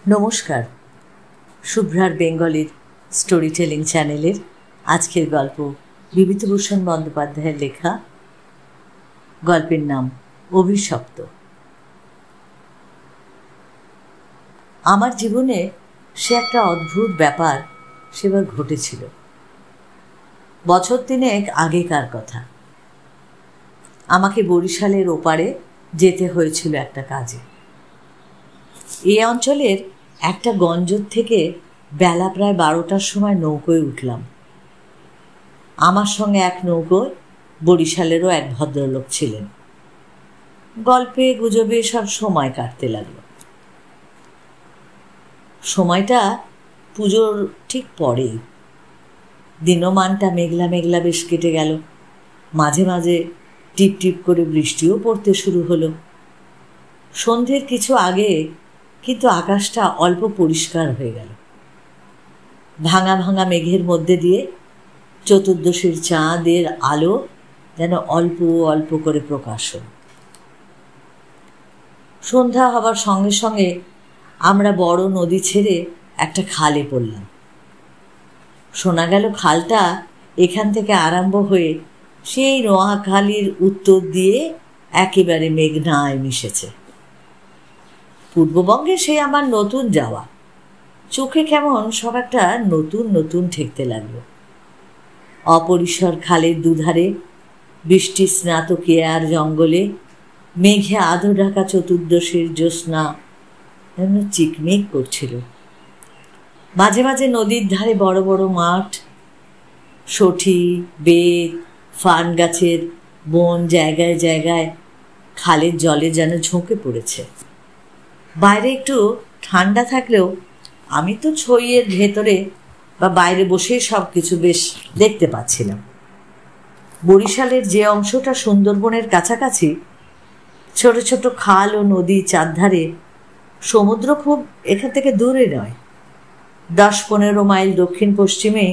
নমস্কার, শুভ্রার বেঙ্গলির story telling চ্যানেলের আজকের গল্প বিভূতিভূষণ বন্দ্যোপাধ্যায়ের লেখা। গল্পের নাম অভিশপ্ত। আমার জীবনে সে একটা অদ্ভুত ব্যাপার সেবার ঘটেছিল। বছর তিনেক আগেকার কথা। আমাকে বরিশালের ওপারে যেতে হয়েছিল একটা কাজে। এই অঞ্চলের একটা গঞ্জর থেকে বেলা প্রায় 12টার সময় নৌকোয় উঠলাম। আমার সঙ্গে এক নৌকোয় বরিশালেরও এক ভদ্রলোক ছিলেন। গল্পে গুজবে সব সময় কাটতে লাগলো। সময়টা পুজোর ঠিক পরেই। দিনমানটা মেঘলা মেঘলা বেশ কেটে গেল। মাঝে মাঝে টিপ টিপ করে বৃষ্টিও পড়তে শুরু হলো। সন্ধ্যের কিছু আগে কিন্তু আকাশটা অল্প পরিষ্কার হয়ে গেল। ভাঙা ভাঙা মেঘের মধ্যে দিয়ে চতুর্দশীর চাঁদের আলো যেন অল্প অল্প করে প্রকাশ হল। সন্ধ্যা হবার সঙ্গে সঙ্গে আমরা বড় নদী ছেড়ে একটা খালে পড়লাম। শোনা গেল খালটা এখান থেকে আরম্ভ হয়ে সেই নোয়াখালীর উত্তর দিয়ে একেবারে মেঘনায় মিশেছে। পূর্ববঙ্গে সে আমার নতুন যাওয়া। চোখে কেমন সব একটা নতুন নতুন ঠেকতে লাগলো। অপরিসর খালের দুধারে বৃষ্টি স্নাত কেয়ার জঙ্গলে মেঘে আধো ঢাকা চতুর্দশীর জ্যোৎস্না যেন চিকমিক করছিল। মাঝে মাঝে নদীর ধারে বড় বড় মাঠ, সঠি, বেত, ফান গাছের বন জায়গায় জায়গায় খালের জলে যেন ঝোঁকে পড়েছে। বাইরে একটু ঠান্ডা থাকলেও আমি তো ছইয়ের ভেতরে বা বাইরে বসেই সব কিছু বেশ দেখতে পাচ্ছিলাম। বরিশালের যে অংশটা সুন্দরবনের কাছাকাছি, ছোট ছোট খাল ও নদী চারধারে, সমুদ্র খুব এখান থেকে দূরে নয়। 10-15 মাইল দক্ষিণ পশ্চিমে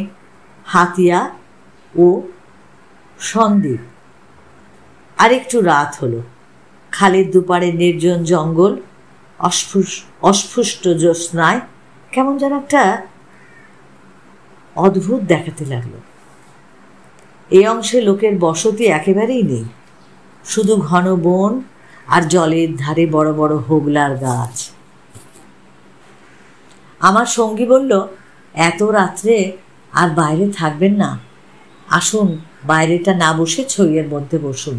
হাতিয়া ও সন্দ্বীপ। আর একটু রাত হলো। খালের দুপারে নির্জন জঙ্গল অস্ফুষ্ট জ্যোৎস্নায় কেমন যেন একটা অদ্ভুত দেখাতে লাগলো। এই অংশে লোকের বসতি একেবারেই নেই, শুধু ঘন বন আর জলের ধারে বড় বড় হোগলার গাছ। আমার সঙ্গী বলল, এত রাত্রে আর বাইরে থাকবেন না, আসুন বাইরেটা না বসে ছইয়ের মধ্যে বসুন।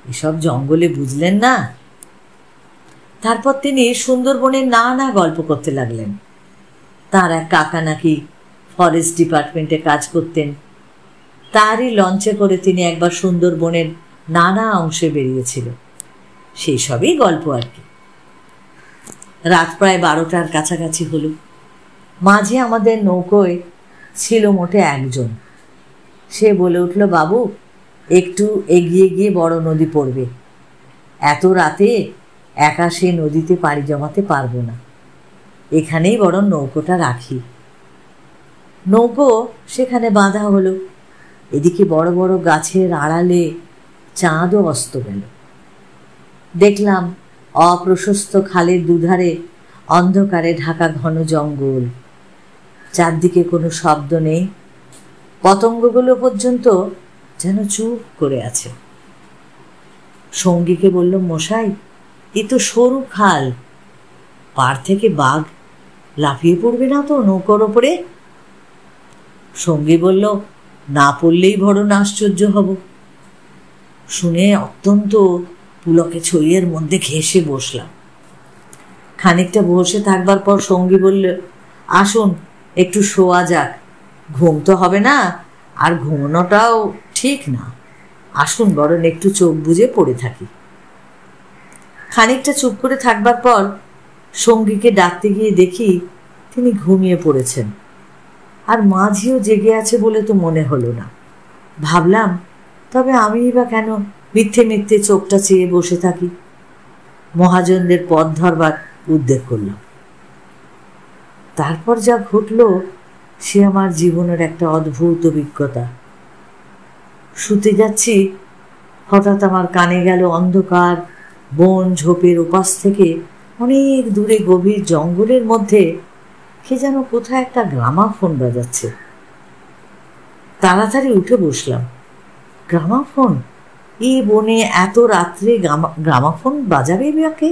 এসব জঙ্গলে বুঝলেন না। তারপর তিনি সুন্দরবনের নানা গল্প করতে লাগলেন। তার এক কাকা নাকি ফরেস্ট ডিপার্টমেন্টে কাজ করতেন। তারই লঞ্চে করে তিনি একবার সুন্দরবনের নানা অংশে বেরিয়েছিল। সেই সবই গল্প আর কি। রাত প্রায় 12টার কাছাকাছি হলো। মাঝে আমাদের নৌকোয় ছিল মোটে একজন। সে বলে উঠল, বাবু, একটু এগিয়ে গিয়ে বড় নদী পড়বে। এত রাতে একা সে নদীতে পাড়ি জমাতে পারবো না, এখানেই বরং নৌকোটা রাখি। নৌকো সেখানে বাঁধা হলো। এদিকে বড় বড় গাছের আড়ালে চাঁদও অস্ত গেল। দেখলাম অপ্রশস্ত খালের দুধারে অন্ধকারে ঢাকা ঘন জঙ্গল। চারদিকে কোনো শব্দ নেই। পতঙ্গগুলো পর্যন্ত যেন চুপ করে আছে। সঙ্গীকে বলল, মশাই, এ তো সরু খাল, পার থেকে বাঘ লাফিয়ে পড়বে না তো নৌকোর ওপরে? সঙ্গী বলল, না পড়লেই বড় আশ্চর্য হব। শুনে অত্যন্ত পুলকে ছইয়ের মধ্যে ঘেঁষে বসলাম। খানিকটা বসে থাকবার পর সঙ্গী বলল, আসুন একটু শোয়া যাক, ঘুম তো হবে না, আর ঘুমানোটাও ঠিক না। আসুন বরং একটু চোখ বুজে পড়ে থাকি। খানিকটা চুপ করে থাকবার পর সঙ্গীকে ডাকতে গিয়ে দেখি তিনি ঘুমিয়ে পড়েছেন। আর মাঝিও জেগে আছে বলে তো মনে হলো না। ভাবলাম, তবে আমিই বা কেন মিথ্যে মিথ্যে চোখটা চেয়ে বসে থাকি। মহাজনদের পথ ধরবার উদ্যোগ করলাম। তারপর যা ঘটল সে আমার জীবনের একটা অদ্ভুত অভিজ্ঞতা। শুতে যাচ্ছি, হঠাৎ আমার কানে গেল অন্ধকার বন ঝোপের ওপাশ থেকে অনেক দূরে গভীর জঙ্গলের মধ্যে কে যেন কোথায় একটা গ্রামাফোন বাজাচ্ছে। তাড়াতাড়ি উঠে বসলাম। গ্রামাফোন? এই বনে এত রাত্রে গ্রামাফোন বাজাবে বিয়াকে?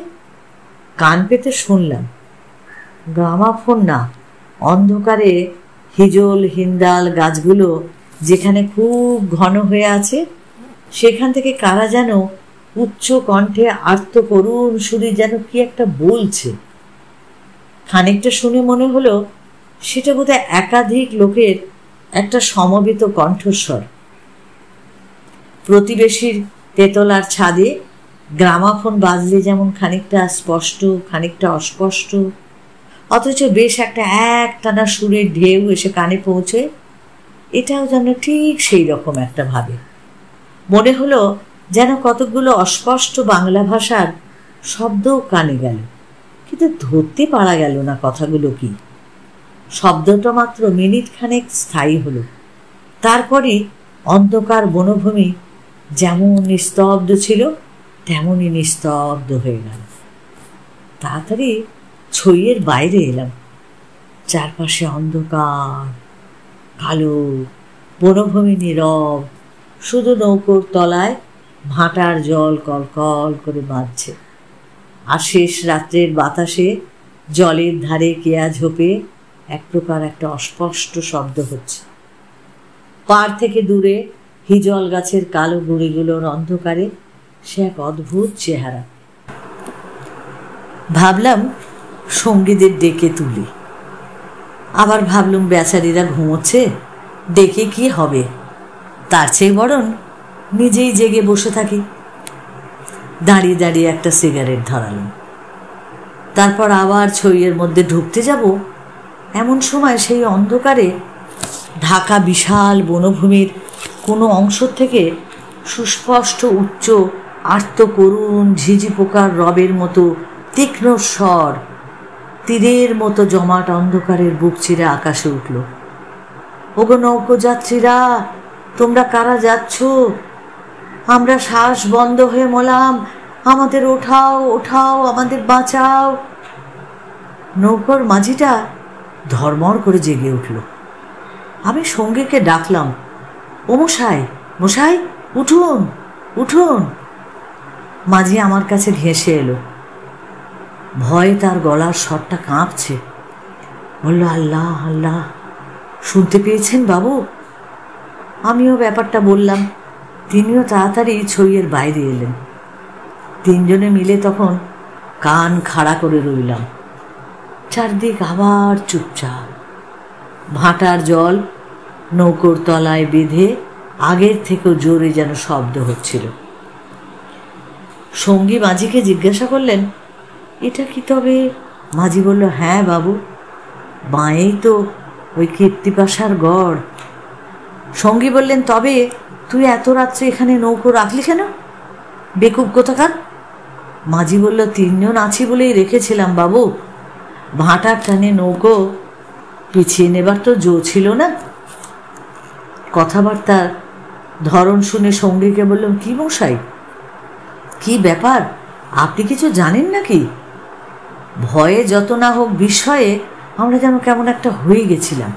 কান পেতে শুনলাম। গ্রামাফোন না, অন্ধকারে হিজল হিন্দাল গাছগুলো যেখানে খুব ঘন হয়ে আছে সেখান থেকে কারা যেন উচ্চ কণ্ঠে আর্ত করুণ সুরে যেন কি একটা বলছে। খানিকটা শুনে মনে হলো সেটা বোধহয় একাধিক লোকের একটা সমবেত কণ্ঠস্বর। প্রতিবেশীর তেতলার ছাদে গ্রামাফোন বাজলে যেমন খানিকটা স্পষ্ট খানিকটা অস্পষ্ট, অথচ বেশ একটা একটানা সুরের ঢেউ এসে কানে পৌঁছে, এটাও যেন ঠিক সেই রকম একটা ভাবে। মনে হলো যেন কতকগুলো অস্পষ্ট বাংলা ভাষার শব্দও কানে গেল, কিন্তু ধরতে পারা গেল না কথাগুলো কি। শব্দটা মাত্র মিনিট খানেক স্থায়ী হলো, তারপরে অন্ধকার বনভূমি যেমন নিস্তব্ধ ছিল তেমনই নিস্তব্ধ হয়ে গেল। তাড়াতাড়ি ছইয়ের বাইরে এলাম। চারপাশে অন্ধকার, কালো, বনভূমি নীরব, শুধু নৌকোর তলায় ভাটার জল কলকল করে বাজছে। আর শেষ রাত্রের বাতাসে জলের ধারে কেয়া ঝোপে এক প্রকার একটা অস্পষ্ট শব্দ হচ্ছে। পার থেকে দূরে হিজল গাছের কালো গুঁড়িগুলোর অন্ধকারে সে এক অদ্ভুত চেহারা। ভাবলাম সঙ্গীদের ডেকে তুলি, আবার ভাবলুম বেচারীরা ঘুমোচ্ছে, ডেকে কি হবে, তার চেয়ে বরং নিজেই জেগে বসে থাকি। দাঁড়িয়ে দাঁড়িয়ে একটা সিগারেট ধরালাম। তারপর আবার ছইয়ের মধ্যে ঢুকতে যাব, এমন সময় সেই অন্ধকারে ঢাকা বিশাল বনভূমির কোনো অংশ থেকে সুস্পষ্ট উচ্চ আর্ত করুণ ঝিঝি পোকার রবের মতো তীক্ষ্ণ স্বর তীরের মতো জমাট অন্ধকারের বুক চিরে আকাশে উঠল। ওগো নৌকো যাত্রীরা, তোমরা কারা যাচ্ছ? আমরা শ্বাস বন্ধ হয়ে মলাম, আমাদের ওঠাও ওঠাও, আমাদের বাঁচাও। নৌকোর মাঝিটা ধর্মড় করে জেগে উঠল। আমি সঙ্গীকে ডাকলাম, ও মশাই, মশাই, উঠুন উঠুন। মাঝি আমার কাছে ঘেঁষে এলো। ভয়ে তার গলার স্বরটা কাঁপছে। বলল, আল্লাহ আল্লাহ, শুনতে পেয়েছেন বাবু? আমিও ব্যাপারটা বললাম। তিনিও তাড়াতাড়ি ছইয়ের বাইরে এলেন। তিনজনে মিলে তখন কান খাড়া করে রইলাম। চারদিক আবার চুপচাপ। ভাটার জল নৌকোর তলায় বেঁধে আগের থেকেও জোরে যেন শব্দ হচ্ছিল। সঙ্গী মাঝিকে জিজ্ঞাসা করলেন, এটা কি তবে? মাঝি বলল, হ্যাঁ বাবু, বাঁয়েই তো ওই কীর্তিপাশার গড়। সঙ্গী বললেন, তবে তুই এত রাত্রে এখানে নৌকো রাখলি কেন? বেকুব কোথাকার। মাঝি বলল, তিনজন আছি বলেই রেখেছিলাম বাবু, ভাটার টানে নৌকো পিছিয়ে নেবার তো জো ছিল না। কথাবার্তার ধরন শুনে সঙ্গীকে বললাম, কি মশাই, কি ব্যাপার, আপনি কিছু জানেন নাকি? ভয়ে যত না হোক বিস্ময়ে আমরা যেন কেমন একটা হয়ে গেছিলাম।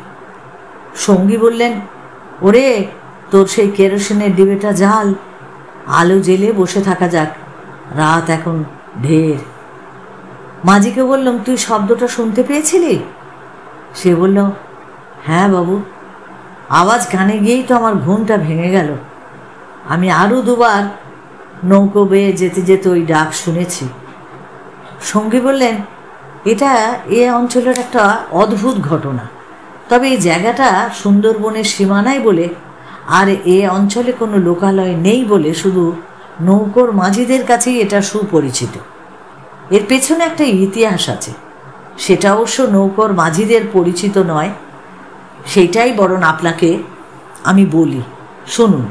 সঙ্গী বললেন, ওরে, তোর সেই কেরোসিনের ডিবেটা জ্বাল, আলো জেলে বসে থাকা যাক, রাত এখন ঢের। মাঝিকে বললাম, তুই শব্দটা শুনতে পেয়েছিলি? সে বলল, হ্যাঁ বাবু, আওয়াজ কানে গিয়েই তো আমার ঘুমটা ভেঙে গেল। আমি আরও দুবার নৌকো বেয়ে যেতে যেতে ওই ডাক শুনেছি। সঙ্গী বললেন, এটা এ অঞ্চলের একটা অদ্ভুত ঘটনা, তবে এই জায়গাটা সুন্দরবনের সীমানায় বলে আর এ অঞ্চলে কোনো লোকালয় নেই বলে শুধু নৌকোর মাঝিদের কাছেই এটা সুপরিচিত। এর পেছনে একটা ইতিহাস আছে, সেটা অবশ্য নৌকোর মাঝিদের পরিচিত নয়, সেইটাই বরং আপনাকে আমি বলি, শুনুন।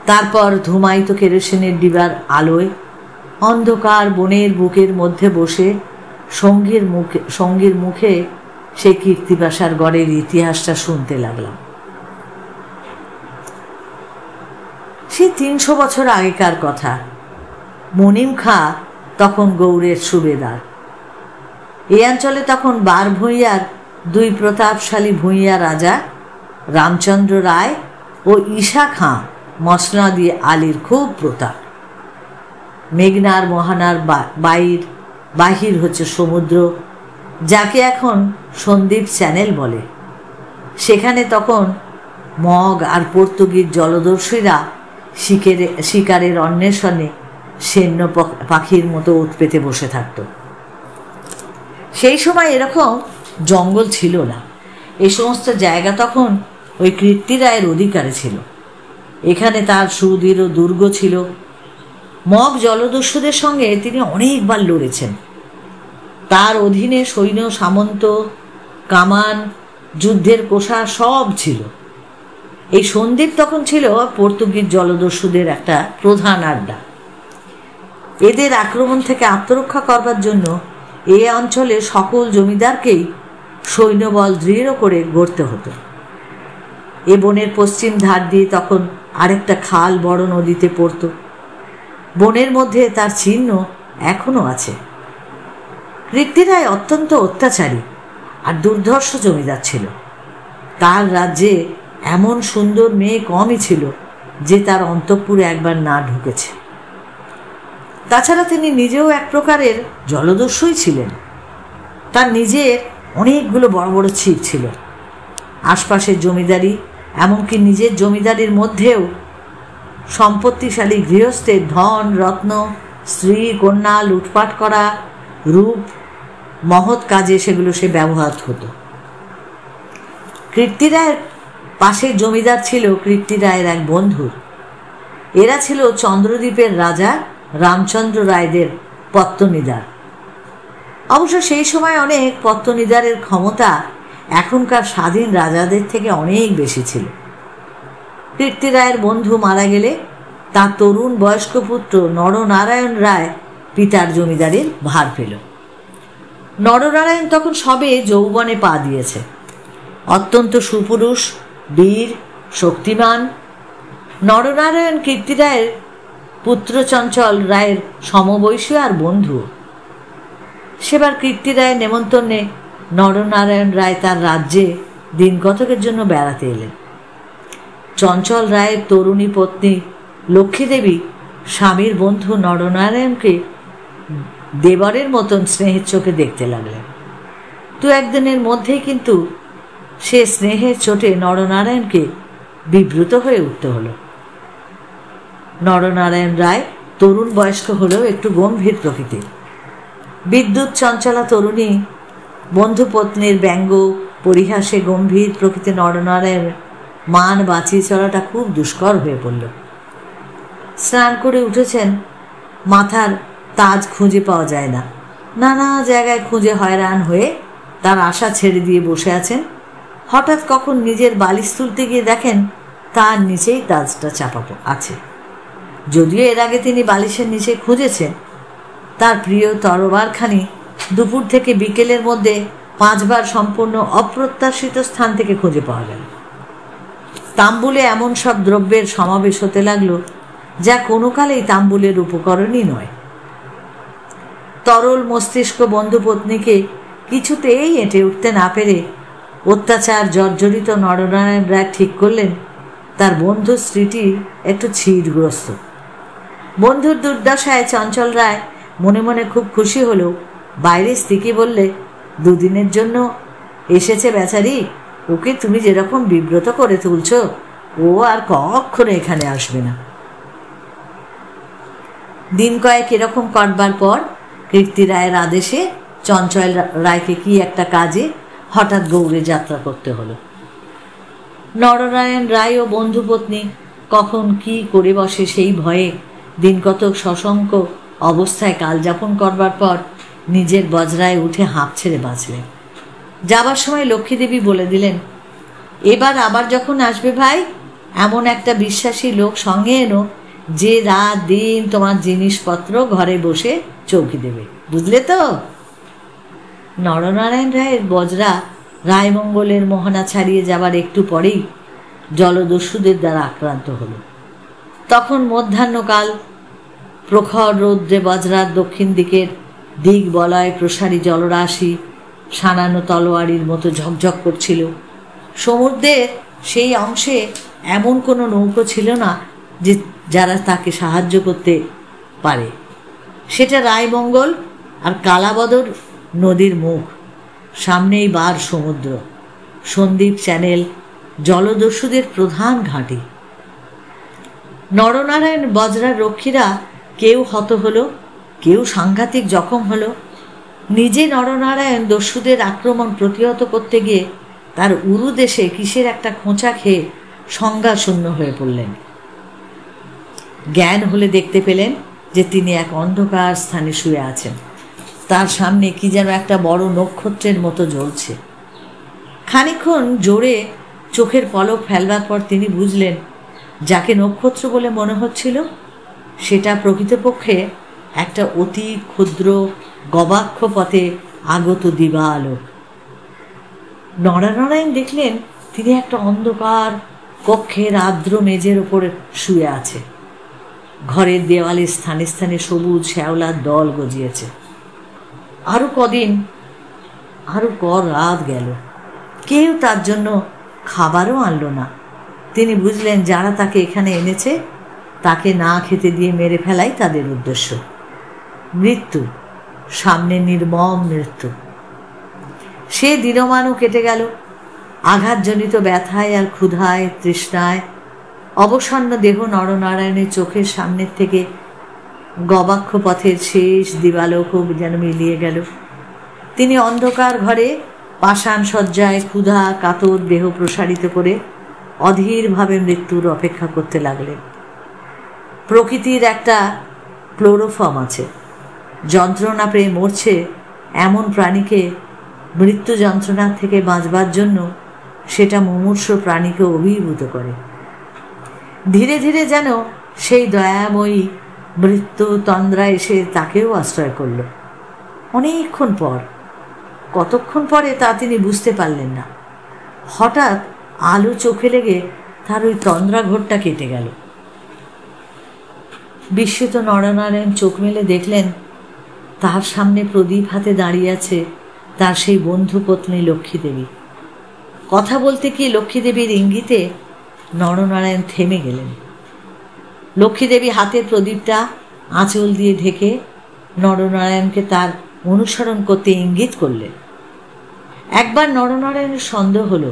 তারপর ধুমায়িত কেরোসিনের ডিবার আলোয় অন্ধকার বনের বুকের মধ্যে বসে সঙ্গীর মুখে সেই কীর্তিপাশার গড়ের ইতিহাসটা শুনতে লাগলাম। সে 300 বছর আগেকার কথা। মনিম খাঁ তখন গৌড়ের সুবেদার। এই অঞ্চলে তখন বার ভূঁইয়ার দুই প্রতাপশালী ভূঁইয়া রাজা রামচন্দ্র রায় ও ঈশা খাঁ মসনদী আলীর খুব প্রতাপ। মেঘনার মোহনার বাহির হচ্ছে সমুদ্র, যাকে এখন সন্দ্বীপ চ্যানেল বলে। সেখানে তখন মগ আর পর্তুগিজ জলদস্যুরা শিকারের অন্বেষণে সেন্য পাখির মতো ওত পেতে বসে থাকত। সেই সময় এরকম জঙ্গল ছিল না। এই সমস্ত জায়গা তখন ওই কীর্তিরায়ের অধিকারে ছিল। এখানে তার সুদৃঢ় দুর্গ ছিল। মগ জলদস্যুদের সঙ্গে তিনি অনেকবার লড়েছেন। তার অধীনে সৈন্য, সামন্ত, কামান, যুদ্ধের কোষা সব ছিল। এই সন্দ্বীপ তখন ছিল পর্তুগিজ জলদস্যুদের একটা প্রধান আড্ডা। এদের আক্রমণ থেকে আত্মরক্ষা করবার জন্য এ অঞ্চলে সকল জমিদারকেই সৈন্যবল দৃঢ় করে গড়তে হতো। এ বনের পশ্চিম ধার দিয়ে তখন আরেকটা খাল বড় নদীতে পড়ত। বনের মধ্যে তার চিহ্ন এখনো আছে। কীর্তিরায় অত্যন্ত অত্যাচারী আর দুর্ধর্ষ জমিদার ছিল। তার রাজ্যে এমন সুন্দর মেয়ে কমই ছিল যে তার অন্তঃপুরে একবার না ঢুকেছে। তাছাড়া তিনি নিজেও এক প্রকারের জলদস্যুই ছিলেন। তার নিজের অনেকগুলো বড় বড় ছিপ ছিল। আশপাশের জমিদারি, এমনকি নিজের জমিদারির মধ্যেও সম্পত্তিশালী গৃহস্থের ধন রত্ন, স্ত্রী কন্যা লুটপাট করা, রূপ মহৎ কাজে সেগুলো সে ব্যবহার হতো। কীর্তিরায়ের পাশের জমিদার ছিল কীর্তিরায়ের এক বন্ধু। এরা ছিল চন্দ্রদ্বীপের রাজা রামচন্দ্র রায়দের পত্তনিদার। অবশ্য সেই সময় অনেক পত্তনিদারের ক্ষমতা এখনকার স্বাধীন রাজাদের থেকে অনেক বেশি ছিল। কীর্তিরায়ের বন্ধু মারা গেলে তার তরুণ বয়স্ক পুত্র নরনারায়ণ রায় পিতার জমিদারির ভার পেল। নরনারায়ণ তখন সবে যৌবনে পা দিয়েছে। অত্যন্ত সুপুরুষ, বীর, শক্তিমান। নরনারায়ণ কীর্তিরায়ের পুত্র চঞ্চল রায়ের সমবয়সী আর বন্ধু। সেবার কীর্তিরায়ের নেমন্তন্নে নরনারায়ণ রায় তার রাজ্যে দিন কতকের জন্য বেড়াতে এলেন। চঞ্চল রায়ের তরুণী পত্নী লক্ষ্মীদেবী স্বামীর বন্ধু নরনারায়ণকে দেবরের মতন স্নেহের চোখে দেখতে লাগলেন। দু একদিনের মধ্যেই কিন্তু সে স্নেহের চোটে নরনারায়ণকে বিব্রত হয়ে উঠতে হলো। নরনারায়ণ রায় তরুণ বয়স্ক হলেও একটু গম্ভীর প্রকৃতির। বিদ্যুৎ চঞ্চলা তরুণী বন্ধুপত্নীর ব্যঙ্গ পরিহাসে গম্ভীর প্রকৃতি নরনারায়ণ মান বাঁচিয়ে চলাটা খুব দুষ্কর হয়ে পড়ল। স্নান করে উঠেছেন, মাথার তাজ খুঁজে পাওয়া যায় না। নানা জায়গায় খুঁজে হয়রান হয়ে তার আশা ছেড়ে দিয়ে বসে আছেন। হঠাৎ কখন নিজের বালিশ তুলতে গিয়ে দেখেন তার নিচেই তাজটা চাপা আছে। যদিও এর আগে তিনি বালিশের নিচে খুঁজেছেন। তার প্রিয় তরবারখানি দুপুর থেকে বিকেলের মধ্যে 5 বার সম্পূর্ণ অপ্রত্যাশিত স্থান থেকে খুঁজে পাওয়া গেল। তাম্বুলে এমন সব দ্রব্যের সমাবেশ হতে লাগলো যা কোনো কালেই তাম্বুলের উপকরণই নয়। তরল মস্তিষ্ক বন্ধুপত্নীকে কিছুতেই এঁটে উঠতে না পেরে অত্যাচার জর্জরিত নরনারায়ণ রায় ঠিক করলেন তার বন্ধুর স্ত্রীটি একটু ছিটগ্রস্ত। বন্ধুর দুর্দশায় চঞ্চল রায় মনে মনে খুব খুশি হলেও বাইরে স্ত্রীকে বললে, 2 দিনের জন্য এসেছে বেচারি, ওকে তুমি যেরকম বিব্রত করে তুলছ ও আর কখনো এখানে আসবে না। দিন কয়েক এরকম কাটবার পর কীর্তিরায়ের আদেশে চঞ্চল রায়কে কি একটা কাজে হঠাৎ গৌড়ে যাত্রা করতে হলো। নরনারায়ণ রায় ও বন্ধুপত্নী কখন কি করে বসে সেই ভয়ে দিন কতক সশঙ্ক অবস্থায় কালযাপন করবার পর নিজের বজরায় উঠে হাঁপ ছেড়ে বাঁচলেন। যাবার সময় লক্ষ্মীদেবী বলে দিলেন, এবার আবার যখন আসবে ভাই, এমন একটা বিশ্বাসী লোক সঙ্গে এনো যে রাত দিন তোমার জিনিসপত্র ঘরে বসে চৌকি দেবে, বুঝলে তো? নরনারায়ণ রায়ের বজরা রায়মঙ্গলের মোহনা ছাড়িয়ে যাবার একটু পরেই জলদস্যুদের দ্বারা আক্রান্ত হলো। তখন মধ্যাহ্নকাল। প্রখর রৌদ্রে বজরার দক্ষিণ দিকের দিক বলয় প্রসারী জলরাশি সানানো তলোয়ারির মতো ঝকঝক করছিল। সমুদ্রের সেই অংশে এমন কোনো নৌকো ছিল না যে যারা তাকে সাহায্য করতে পারে। সেটা রায়মঙ্গল আর কালাবদর নদীর মুখ, সামনেই বার সমুদ্র, সন্দ্বীপ চ্যানেল জলদস্যুদের প্রধান ঘাঁটি। নরনারায়ণ বজরার রক্ষীরা কেউ হত হলো, কেউ সাংঘাতিক জখম হলো। নিজে নরনারায়ণ দস্যুদের আক্রমণ প্রতিহত করতে গিয়ে তার উরু দেশে কিসের একটা খোঁচা খেয়ে সংজ্ঞাশূন্য হয়ে পড়লেন। জ্ঞান হলে দেখতে পেলেন যে তিনি এক অন্ধকার স্থানে শুয়ে আছেন। তার সামনে কি যেন একটা বড় নক্ষত্রের মতো জ্বলছে। খানিকক্ষণ জোরে চোখের পলক ফেলবার পর তিনি বুঝলেন যাকে নক্ষত্র বলে মনে হচ্ছিল সেটা প্রকৃতপক্ষে একটা অতি ক্ষুদ্র গবাক্ষ পথে আগত দিবালোক। নরনারায়ণ দেখলেন তিনি একটা অন্ধকার কক্ষের আর্দ্র মেঝের ওপরে শুয়ে আছে। ঘরের দেওয়ালে স্থানে স্থানে সবুজ শ্যাওলার দল গজিয়েছে। আরো কদিন, আরো রাত গেল, কেউ তার জন্য খাবারও আনলো না। তিনি বুঝলেন যারা তাকে এখানে এনেছে তাকে না খেতে দিয়ে মেরে ফেলাই তাদের উদ্দেশ্য। মৃত্যু, সামনে নির্মম মৃত্যু। সে দিনমানও কেটে গেল আঘাতজনিত ব্যথায় আর ক্ষুধায় তৃষ্ণায়। অবসন্ন দেহ নরনারায়ণের চোখের সামনের থেকে গবাক্ষ পথের শেষ দিবালোকও যেন মিলিয়ে গেল। তিনি অন্ধকার ঘরে পাষাণ শয্যায় ক্ষুধা কাতর দেহ প্রসারিত করে অধীরভাবে মৃত্যুর অপেক্ষা করতে লাগলেন। প্রকৃতির একটা ক্লোরোফর্ম আছে, যন্ত্রণা পেয়ে মরছে এমন প্রাণীকে মৃত্যু যন্ত্রণা থেকে বাঁচবার জন্য সেটা মুমূর্ষ প্রাণীকে অভিভূত করে। ধীরে ধীরে যেন সেই দয়াময়ী মৃত্যু তন্দ্রা এসে তাকেও আশ্রয় করল। অনেকক্ষণ পর, কতক্ষণ পরে তা তিনি বুঝতে পারলেন না, হঠাৎ আলো চোখে লেগে তার ওই তন্দ্রা ঘোরটা কেটে গেল। বিস্মিত নরনারায়ণ চোখ মেলে দেখলেন তার সামনে প্রদীপ হাতে দাঁড়িয়ে আছে তার সেই বন্ধু পত্নী লক্ষ্মীদেবী। কথা বলতে গিয়ে লক্ষ্মীদেবীর ইঙ্গিতে নরনারায়ণ থেমে গেলেন। লক্ষ্মীদেবী হাতের প্রদীপটা আঁচল দিয়ে ঢেকে নরনারায়ণকে তার অনুসরণ করতে ইঙ্গিত করলেন। একবার নরনারায়ণের সন্দেহ হলো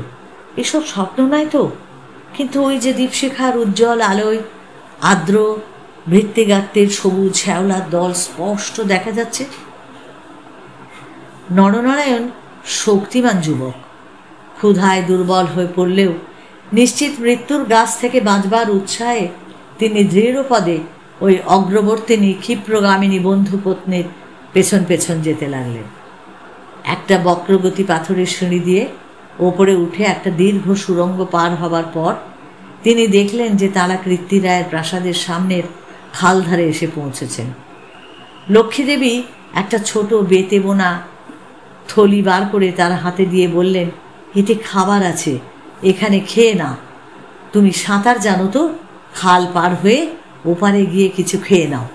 এসব স্বপ্ন নয় তো, কিন্তু ওই যে দীপশিখার উজ্জ্বল আলোয় আর্দ্র ভৃত্তিগাত্রের সবুজ শ্যাওলার দল স্পষ্ট দেখা যাচ্ছে। নরনারায়ণ শক্তিমান যুবক, ক্ষুধায় দুর্বল হয়ে পড়লেও নিশ্চিত মৃত্যুর গাছ থেকে বাঁচবার উৎসাহে তিনি দৃঢ়পদে ওই অগ্রবর্তিনী ক্ষিপ্রগামিনী বন্ধুপত্নীর পেছন পেছন যেতে লাগলেন। একটা বক্রগতি পাথরের সিঁড়ি দিয়ে ওপরে উঠে একটা দীর্ঘ সুড়ঙ্গ পার হবার পর তিনি দেখলেন যে তারা কৃত্তিরায়ের প্রাসাদের সামনের খাল ধারে এসে পৌঁছেছেন। লক্ষ্মীদেবী একটা ছোট বেতে বোনা থলি বার করে তার হাতে দিয়ে বললেন, এতে খাবার আছে, এখানে খেয়ে নাও। তুমি সাঁতার জানো তো, খাল পার হয়ে ওপারে গিয়ে কিছু খেয়ে নাও,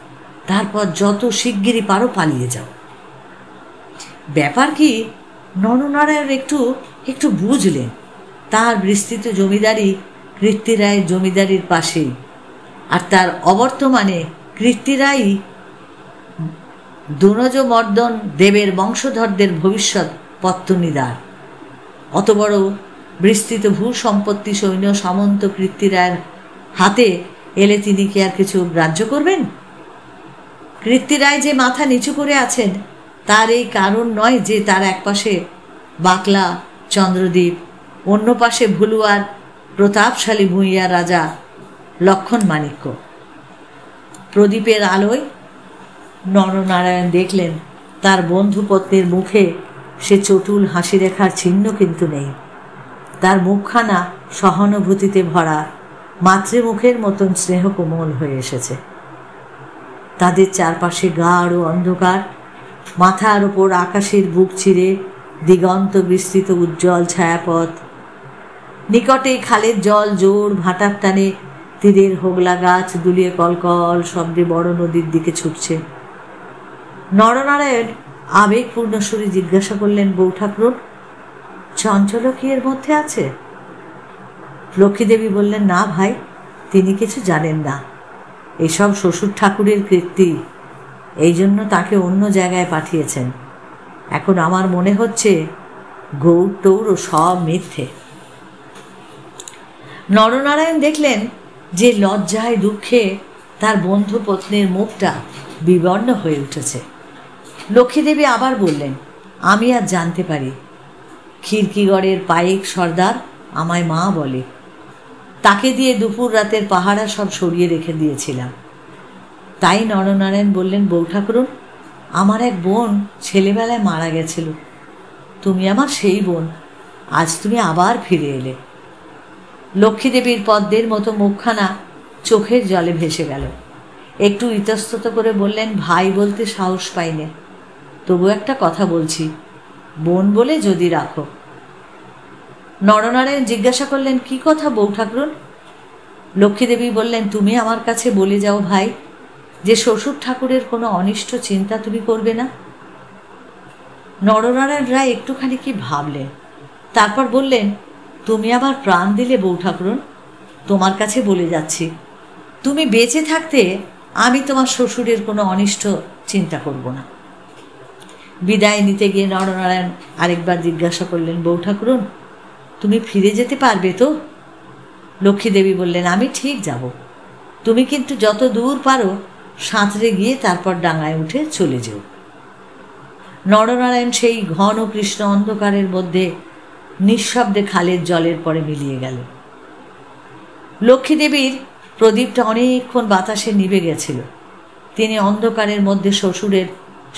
তারপর যত শিগগিরই পারো পালিয়ে যাও। ব্যাপার কি, নরনারায়ণ একটু বুঝলেন। তার বিস্তৃত জমিদারি কৃত্তিরায়ের জমিদারির পাশেই, আর তার অবর্তমানে কৃত্তিরায়ই দনজমর্দন দেবের বংশধরদের ভবিষ্যৎ পত্তনিদার। অত বড় বিস্তৃত ভূ সম্পত্তি সৈন্য সামন্ত কৃত্তিরায়ের হাতে এলে তিনি কি আর কিছু গ্রাহ্য করবেন? কৃত্তিরায় যে মাথা নিচু করে আছেন তার এই কারণ নয় যে তার একপাশে বাকলা চন্দ্রদ্বীপ, অন্য পাশে ভুলুয়ার প্রতাপশালী ভূঁইয়া রাজা লক্ষণ মাণিক্য। প্রদীপের আলোয় নরনারায়ণ দেখলেন তার বন্ধুপত্নীর মুখে সে চটুল হাসি রেখার চিহ্ন কিন্তু নেই। তার মুখখানা সহানুভূতিতে ভরা, মাতৃমুখের মতন স্নেহ কোমল হয়ে এসেছে। তাদের চারপাশে গাঢ় অন্ধকার, মাথার ওপর আকাশের বুক চিরে দিগন্ত বিস্তৃত উজ্জ্বল ছায়াপথ। নিকটে খালের জল জোর ভাটার টানে তীরের হোগলা গাছ দুলিয়ে কলকল শব্দে বড় নদীর দিকে ছুটছে। নরনারায়ণ আবেগপূর্ণ সুরে জিজ্ঞাসা করলেন, বউ ঠাকুর, চঞ্চল কি এর মধ্যে আছে? লক্ষ্মীদেবী বললেন, না ভাই, তিনি কিছু জানেন না। এসব শ্বশুর ঠাকুরের কীর্তি, এই জন্য তাকে অন্য জায়গায় পাঠিয়েছেন। এখন আমার মনে হচ্ছে গৌর টৌর সব মিথ্যে। নরনারায়ণ দেখলেন যে লজ্জায় দুঃখে তার বন্ধু পত্নীর মুখটা বিবর্ণ হয়ে উঠেছে। লক্ষ্মীদেবী আবার বললেন, আমি আর জানতে পারি, খিড়কিগড়ের পাইক সর্দার আমায় মা বলে, তাকে দিয়ে দুপুর রাতের পাহারা সব সরিয়ে রেখে দিয়েছিলাম। তাই নরনারায়ণ বললেন, বউ ঠাকুরুন, আমার এক বোন ছেলেবেলায় মারা গেছিল, তুমি আমার সেই বোন, আজ তুমি আবার ফিরে এলে। লক্ষ্মীদেবীর পদ্মের মতো মুখখানা চোখের জলে ভেসে গেল। একটু ইতস্তত করে বললেন, ভাই বলতে সাহস পাইনে, তবু একটা কথা বলছি, বোন বলে যদি রাখো। নরনারায়ণ জিজ্ঞাসা করলেন, কি কথা বউ ঠাকুরুন? লক্ষ্মীদেবী বললেন, তুমি আমার কাছে বলে যাও ভাই, যে শ্বশুর ঠাকুরের কোনো অনিষ্ট চিন্তা তুমি করবে না। নরনারায়ণ রায় একটুখানি কি ভাবলেন, তারপর বললেন, তুমি আমার প্রাণ দিলে বউ ঠাকুরুন, তোমার কাছে বলে যাচ্ছি, তুমি বেঁচে থাকতে আমি তোমার শ্বশুরের কোনো অনিষ্ট চিন্তা করব না। বিদায় নিতে গিয়ে নরনারায়ণ আরেকবার জিজ্ঞাসা করলেন, বউ ঠাকুরুন, তুমি ফিরে যেতে পারবে তো? লক্ষ্মীদেবী বললেন, আমি ঠিক যাব, তুমি কিন্তু যত দূর পারো সাঁতরে গিয়ে তারপর ডাঙায় উঠে চলে যেও। নরনারায়ণ সেই ঘন কৃষ্ণ অন্ধকারের মধ্যে নিঃশব্দে খালের জলের পরে মিলিয়ে গেল। লক্ষ্মীদেবীর প্রদীপটা অনেকক্ষণ বাতাসে নিভে গেছিল। তিনি অন্ধকারের মধ্যে শ্বশুরের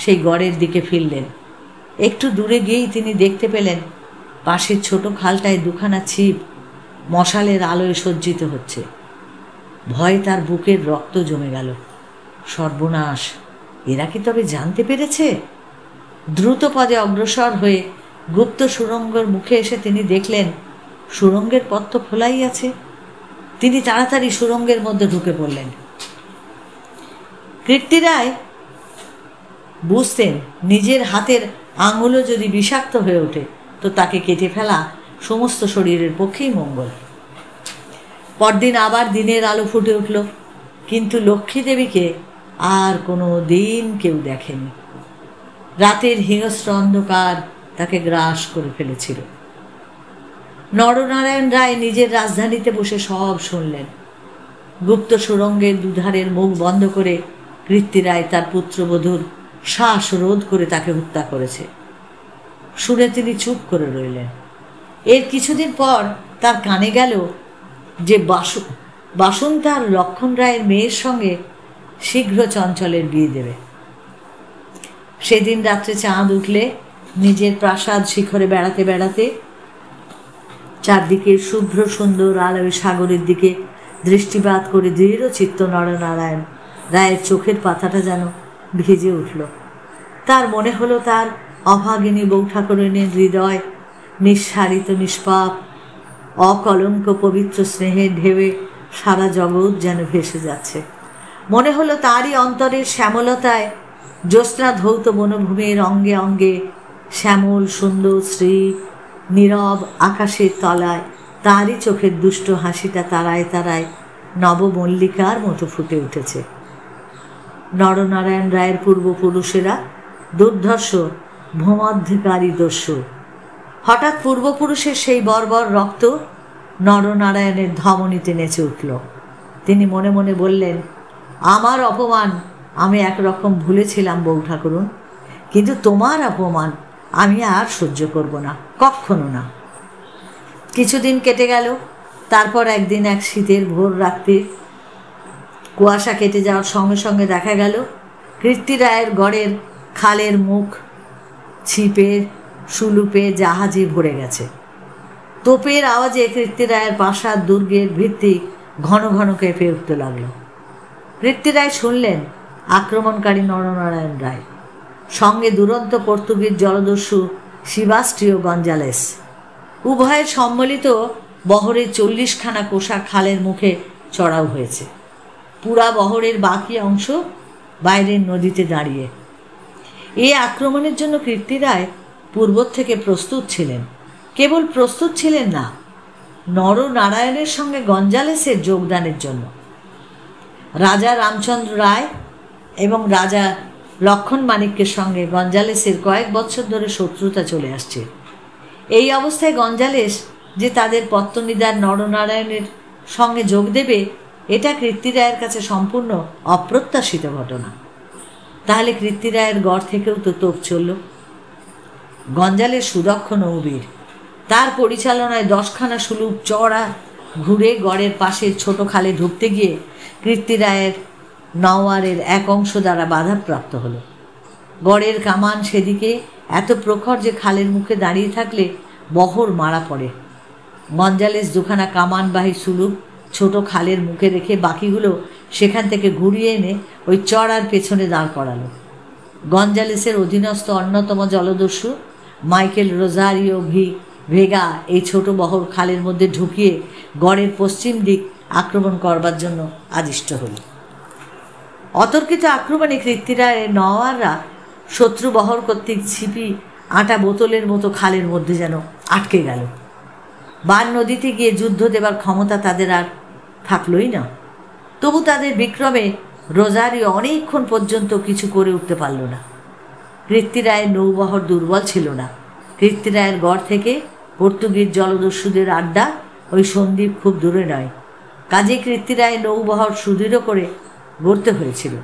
সেই গড়ের দিকে ফিরলেন। একটু দূরে গিয়েই তিনি দেখতে পেলেন পাশের ছোট খালটায় দুখানা ছিপ মশালের আলোয় সজ্জিত হচ্ছে। ভয়ে তার বুকের রক্ত জমে গেল। সর্বনাশ, এরা কি তবে জানতে পেরেছে? দ্রুত পদে অগ্রসর হয়ে গুপ্ত সুড়ঙ্গের মুখে এসে তিনি দেখলেন সুড়ঙ্গের পথ তো খোলাই আছে। তিনি তাড়াতাড়ি সুড়ঙ্গের মধ্যে ঢুকে পড়লেন। কীর্তিরায় বুঝতেন নিজের হাতের আঙুলও যদি বিষাক্ত হয়ে ওঠে তো তাকে কেটে ফেলা সমস্ত শরীরের পক্ষেই মঙ্গল। পরদিন আবার দিনের আলো ফুটে উঠল, কিন্তু লক্ষ্মীদেবীকে আর কোনো দিন কেউ দেখেনি। রাতের হিংস্র অন্ধকার তাকে গ্রাস করে ফেলেছিল। নরনারায়ণ রায় নিজের রাজধানীতে বসে সব শুনলেন। গুপ্ত সুড়ঙ্গের দুধারের মুখ বন্ধ করে কীর্তিরায় তার পুত্রবধূর শ্বাসরোধ করে তাকে হত্যা করেছে। শুনে তিনি চুপ করে রইলেন। এর কিছুদিন পর তার কানে গেল যে বাসন তার লক্ষণ রায়ের মেয়ের সঙ্গে শীঘ্র চঞ্চলের বিয়ে দেবে। সেদিন রাত্রে চাঁদ উঠলে নিজের প্রাসাদ শিখরে বেড়াতে বেড়াতে চারদিকে শুভ্র সুন্দর আলোয় সাগরের দিকে দৃষ্টিপাত করে দৃঢ় চিত্ত নরনারায়ণ রায়ের চোখের পাতাটা যেন ভিজে উঠল। তার মনে হলো তার অভাগিনী বউ ঠাকুরানীর হৃদয় নিঃসারিত নিষ্পাপ অকলঙ্ক পবিত্র স্নেহের ঢেউয়ে সারা জগৎ যেন ভেসে যাচ্ছে। মনে হলো তারই অন্তরের শ্যামলতায় জ্যোৎস্না ধৌত বনভূমির অঙ্গে অঙ্গে শ্যামল সুন্দর শ্রী নীরব আকাশের তলায় তারই চোখের দুষ্ট হাসিটা তারায় তারায় নবমল্লিকার মতো ফুটে উঠেছে। নরনারায়ণ রায়ের পূর্বপুরুষেরা দুর্ধর্ষ ভূমধ্যকারী দস্যু। হঠাৎ পূর্বপুরুষের সেই বর্বর রক্ত নরনারায়ণের ধমনীতে নেচে উঠল। তিনি মনে মনে বললেন, আমার অপমান আমি একরকম ভুলেছিলাম বউ ঠাকুরুন, কিন্তু তোমার অপমান আমি আর সহ্য করব না, কখনো না। কিছুদিন কেটে গেল। তারপর একদিন এক শীতের ভোর রাত্রে কুয়াশা কেটে যাওয়ার সঙ্গে সঙ্গে দেখা গেল কীর্তিরায়ের গড়ের খালের মুখ ছিপের সুলুপে জাহাজে ভরে গেছে। তোপের আওয়াজে কীর্তিরায়ের প্রাসাদ দুর্গের ভিত্তি ঘন ঘন কেঁপে উঠতে লাগল। কীর্তিরায় শুনলেন আক্রমণকারী নরনারায়ণ রায়, সঙ্গে দুরন্ত পর্তুগিজ জলদস্যু শিবাস্ট্রিও গঞ্জালেস। উভয়ের সম্মিলিত বহরে 40খানা কোষা খালের মুখে চড়াও হয়েছে। পুরা বহরের বাকি অংশ বাইরের নদীতে দাঁড়িয়ে। এই আক্রমণের জন্য কীর্তিরায় পূর্ব থেকে প্রস্তুত ছিলেন। কেবল প্রস্তুত ছিলেন না, নরনারায়ণের সঙ্গে গঞ্জালেসের যোগদানের জন্য। রাজা রামচন্দ্র রায় এবং রাজা লক্ষণ মানিক্যের সঙ্গে গঞ্জালেসের কয়েক বছর ধরে শত্রুতা চলে আসছে। এই অবস্থায় গঞ্জালেস যে তাদের পত্তনিদার নরনারায়ণের সঙ্গে যোগ দেবে, এটা কীর্তিরায়ের কাছে সম্পূর্ণ অপ্রত্যাশিত ঘটনা। তাহলে কীর্তিরায়ের গড় থেকেও তো তোপ চলল। গঞ্জালেস সুদক্ষ নৌবীর, তার পরিচালনায় 10খানা সুলুপ চড়া ঘুরে গড়ের পাশে ছোট খালে ঢুকতে গিয়ে কীর্তিরায়ের নওয়ারের এক অংশ দ্বারা বাধাপ্রাপ্ত হল। গড়ের কামান সেদিকে এত প্রখর যে খালের মুখে দাঁড়িয়ে থাকলে বহর মারা পড়ে। গঞ্জালেস 2খানা কামানবাহী সুলুপ ছোট খালের মুখে রেখে বাকিগুলো সেখান থেকে ঘুরিয়ে এনে ওই চড়ার পেছনে দাঁড় করালো। গঞ্জালেসের অধীনস্থ অন্যতম জলদস্যু মাইকেল রোজারিও ভেগা এই ছোট বহর খালের মধ্যে ঢুকিয়ে গড়ের পশ্চিম দিক আক্রমণ করবার জন্য আদিষ্ট হল। অতর্কিত আক্রমণে কীর্তিরায়ের নওয়াররা শত্রু বহর কর্তৃক ছিপি আটা বোতলের মতো খালের মধ্যে যেন আটকে গেল। বান নদীতে গিয়ে যুদ্ধ দেবার ক্ষমতা তাদের আর থাকলই না। তবু তাদের বিক্রমে রোজারিও অনেকক্ষণ পর্যন্ত কিছু করে উঠতে পারল না। কীর্তিরায়ের নৌবহর দুর্বল ছিল না। কীর্তিরায়ের গড় থেকে পর্তুগিজ জলদস্যুদের আড্ডা ওই সন্দ্বীপ খুব দূরে নয়। কাজে কীর্তিরায়ের নৌবহর সুদৃঢ় করে গড়তে হয়েছিল।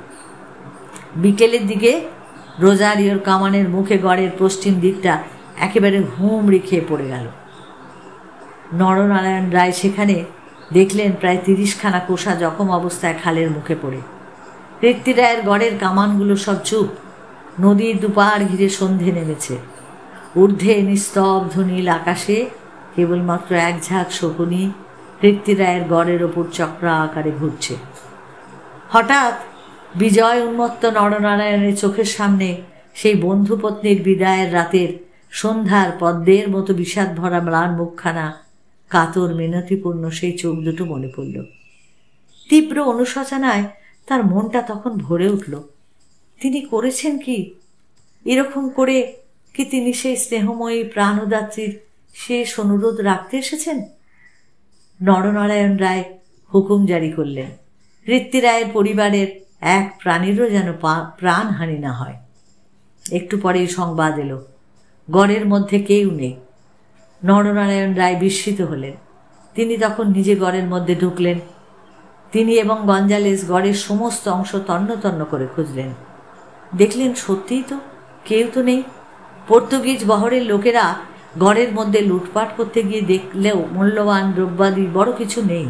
বিকেলের দিকে রোজারিওর কামানের মুখে গড়ের পশ্চিম দিকটা একেবারে হুমড়ি খেয়ে পড়ে গেল। নরনারায়ণ রায় সেখানে দেখলেন প্রায় 30খানা কোষা জখম অবস্থায় খালের মুখে পড়ে। কীর্তিরায়ের গড়ের কামানগুলো সব চুপ। নদীর দুপার ঘিরে সন্ধে নেমেছে। ঊর্ধ্বে নিস্তব্ধ নীল আকাশে কেবলমাত্র এক ঝাঁক শকুনি কীর্তিরায়ের গড়ের ওপর চক্রা আকারে ঘুরছে। হঠাৎ বিজয় উন্মত্ত নরনারায়ণের চোখের সামনে সেই বন্ধুপত্নীর বিদায়ের রাতের সন্ধ্যার পদ্মের মতো বিষাদ ভরা ম্লান মুখখানা, কাতর মিনতিপূর্ণ সেই চোখ দুটো মনে পড়ল। তীব্র অনুশোচনায় তার মনটা তখন ভরে উঠল। তিনি করেছেন কি? এরকম করে কি তিনি সেই স্নেহময়ী প্রাণদাত্রীর শেষ অনুরোধ রাখতে এসেছেন? নরনারায়ণ রায় হুকুম জারি করলেন, কীর্তিরায়ের পরিবারের এক প্রাণীরও যেন প্রাণহানি না হয়। একটু পরেই সংবাদ এলো, গড়ের মধ্যে কেউ নেই। নরনারায়ণ রায় বিস্মিত হলেন। তিনি তখন নিজে গড়ের মধ্যে ঢুকলেন। তিনি এবং গঞ্জালেস গড়ের সমস্ত অংশ তন্ন তন্ন করে খুঁজলেন। দেখলেন সত্যিই তো কেউ তো নেই। পর্তুগিজ বহরের লোকেরা গড়ের মধ্যে লুটপাট করতে গিয়ে দেখলেও মূল্যবান দ্রব্যাদি বড় কিছু নেই।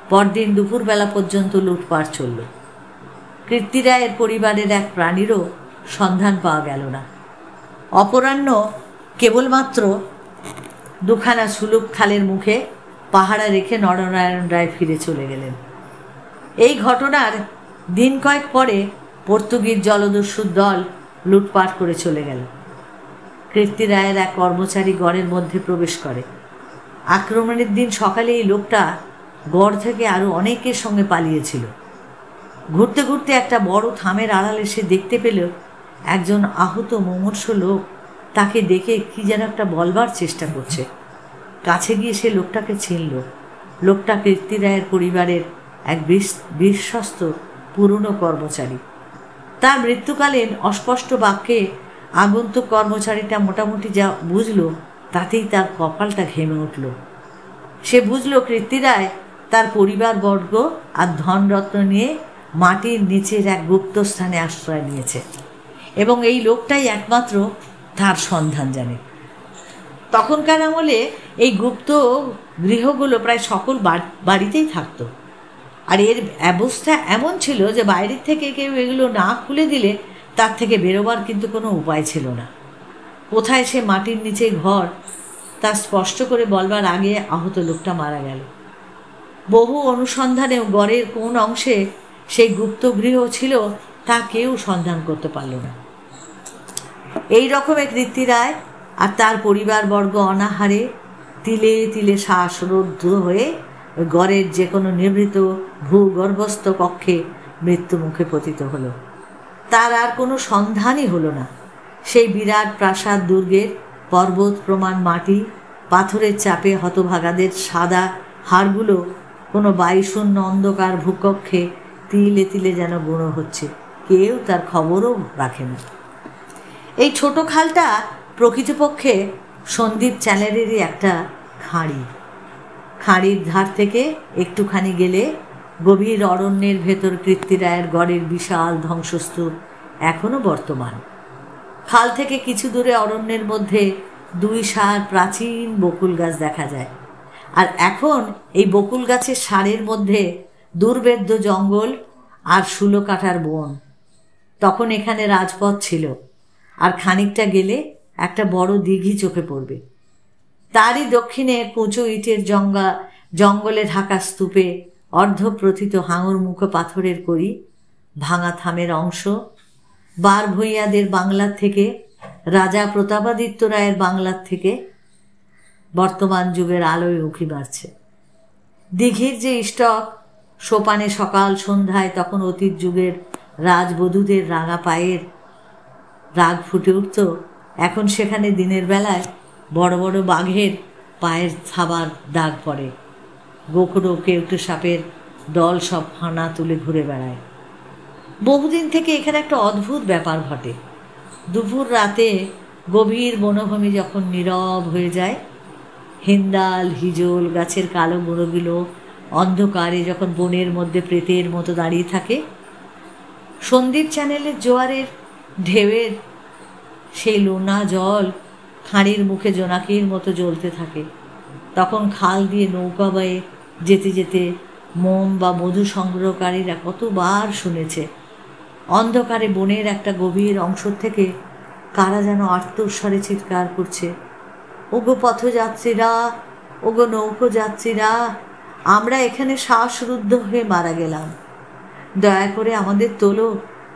পরদিন দুপুরবেলা পর্যন্ত লুটপাট চলল। কীর্তিরায়ের পরিবারের এক প্রাণীরও সন্ধান পাওয়া গেল না। অপরাহ্ন কেবলমাত্র 2খানা সুলুপ খালের মুখে পাহারা রেখে নরনারায়ণ রায় ফিরে চলে গেলেন। এই ঘটনার দিন কয়েক পরে পর্তুগিজ জলদস্যুর দল লুটপাট করে চলে গেল। কীর্তিরায়ের এক কর্মচারী গড়ের মধ্যে প্রবেশ করে। আক্রমণের দিন সকালে এই লোকটা গড় থেকে আরও অনেকের সঙ্গে পালিয়েছিল। ঘুরতে ঘুরতে একটা বড় থামের আড়ালে সে দেখতে পেল একজন আহত মুমূর্ষ লোক তাকে দেখে কি যেন একটা বলবার চেষ্টা করছে। কাছে গিয়ে সে লোকটাকে চিনল। লোকটা কীর্তিরায়ের পরিবারের এক বিশ্বস্ত পুরনো কর্মচারী। তার মৃত্যুকালীন অস্পষ্ট বাক্যে আগন্তুক কর্মচারীটা মোটামুটি যা বুঝল তাতেই তার কপালটা ঘেমে উঠল। সে বুঝল কীর্তিরায় তার পরিবারবর্গ আর ধনরত্ন নিয়ে মাটির নিচের এক গুপ্তস্থানে আশ্রয় নিয়েছে এবং এই লোকটাই একমাত্র তার সন্ধান জানে। তখনকার আমলে এই গুপ্ত গৃহগুলো প্রায় সকল বাড়িতেই থাকতো। আর এর অবস্থা এমন ছিল যে বাইরের থেকে কেউ এগুলো না খুলে দিলে তার থেকে বেরোবার কিন্তু কোনো উপায় ছিল না। কোথায় সে মাটির নিচে ঘর তা স্পষ্ট করে বলবার আগে আহত লোকটা মারা গেল। বহু অনুসন্ধানেও গড়ের কোন অংশে সেই গুপ্ত গৃহ ছিল তা কেউ সন্ধান করতে পারল না। এই রকমে কীর্তিরায় আর তার পরিবারবর্গ অনাহারে তিলে তিলে শ্বাসরুদ্ধ হয়ে ওই গড়ের যে কোনো নিভৃত ভূগর্ভস্থ কক্ষে মৃত্যু মুখে পতিত হলো। তার আর কোনো সন্ধানই হলো না। সেই বিরাট প্রাসাদ দুর্গের পর্বত প্রমাণ মাটি, পাথরের চাপে হতভাগাদের সাদা হাড়গুলো কোনো বায়ুশূন্য অন্ধকার ভূকক্ষে তিলে তিলে যেন গুঁড়ো হচ্ছে। কেউ তার খবরও রাখে না। এই ছোট খালটা প্রকৃতপক্ষে সন্দীপ চ্যানেলেরই একটা খাঁড়ি। খাঁড়ির ধার থেকে একটুখানি গেলে গভীর অরণ্যের ভেতর কৃত্তিরায়ের গড়ের বিশাল ধ্বংসস্তূপ এখনও বর্তমান। খাল থেকে কিছু দূরে অরণ্যের মধ্যে 2 সার প্রাচীন বকুল গাছ দেখা যায়। আর এখন এই বকুল গাছের সারের মধ্যে দুর্ভেদ্য জঙ্গল আর শুলো কাটার বন। তখন এখানে রাজপথ ছিল, আর খানিকটা গেলে একটা বড় দিঘি চোখে পড়বে। তারই দক্ষিণে কুঁচো ইটের জঙ্গলে ঢাকা স্তূপে অর্ধপ্রথিত হাঙর মুখো পাথরের কড়ি, ভাঙা থামের অংশ, বার ভূঁইয়াদের বাংলার থেকে, রাজা প্রতাপাদিত্য রায়ের বাংলার থেকে বর্তমান যুগের আলোয় উঁকি মারছে। দিঘির যে স্টক সোপানে সকাল সন্ধ্যায় তখন অতীত যুগের রাজবধূদের রাঙা পায়ের রাগ ফুটে উঠত, এখন সেখানে দিনের বেলায় বড় বড় বাঘের পায়ের থাবার দাগ পড়ে। গোখরো কেউটে সাপের দল সব ফানা তুলে ঘুরে বেড়ায়। বহুদিন থেকে এখানে একটা অদ্ভুত ব্যাপার ঘটে। দুপুর রাতে গভীর বনভূমি যখন নীরব হয়ে যায়, হিন্দাল হিজল গাছের কালো গুঁড়োগুলো অন্ধকারে যখন বনের মধ্যে প্রেতের মতো দাঁড়িয়ে থাকে, সন্দীপ চ্যানেলের জোয়ারের ঢেউয়ের সেই লোনা জল খাঁড়ির মুখে জোনাকির মতো জ্বলতে থাকে, তখন খাল দিয়ে নৌকা বয়ে যেতে যেতে মোম বা মধু সংগ্রহকারীরা কতবার শুনেছে অন্ধকারে বনের একটা গভীর অংশ থেকে কারা যেন আর্তস্বরে চিৎকার করছে, ওগো পথযাত্রীরা, ওগো নৌকো যাত্রীরা, আমরা এখানে শ্বাসরুদ্ধ হয়ে মারা গেলাম, দয়া করে আমাদের তোলো,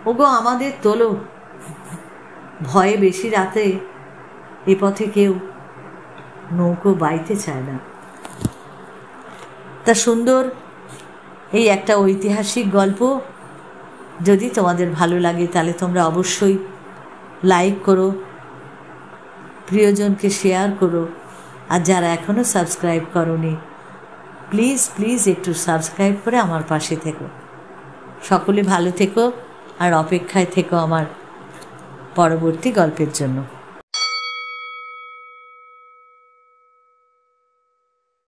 ওগো আমাদের তোলো। ভয়ে বেশি রাতে এ পথে কেউ নৌকো বাইতে চায় না। তা সুন্দর এই একটা ঐতিহাসিক গল্প যদি তোমাদের ভালো লাগে তাহলে তোমরা অবশ্যই লাইক করো, প্রিয়জনকে শেয়ার করো, আর যারা এখনও সাবস্ক্রাইব করোনি প্লিজ প্লিজ একটু সাবস্ক্রাইব করে আমার পাশে থেকো। সকলে ভালো থেকো আর অপেক্ষায় থেকো আমার পরবর্তী গল্পের জন্য।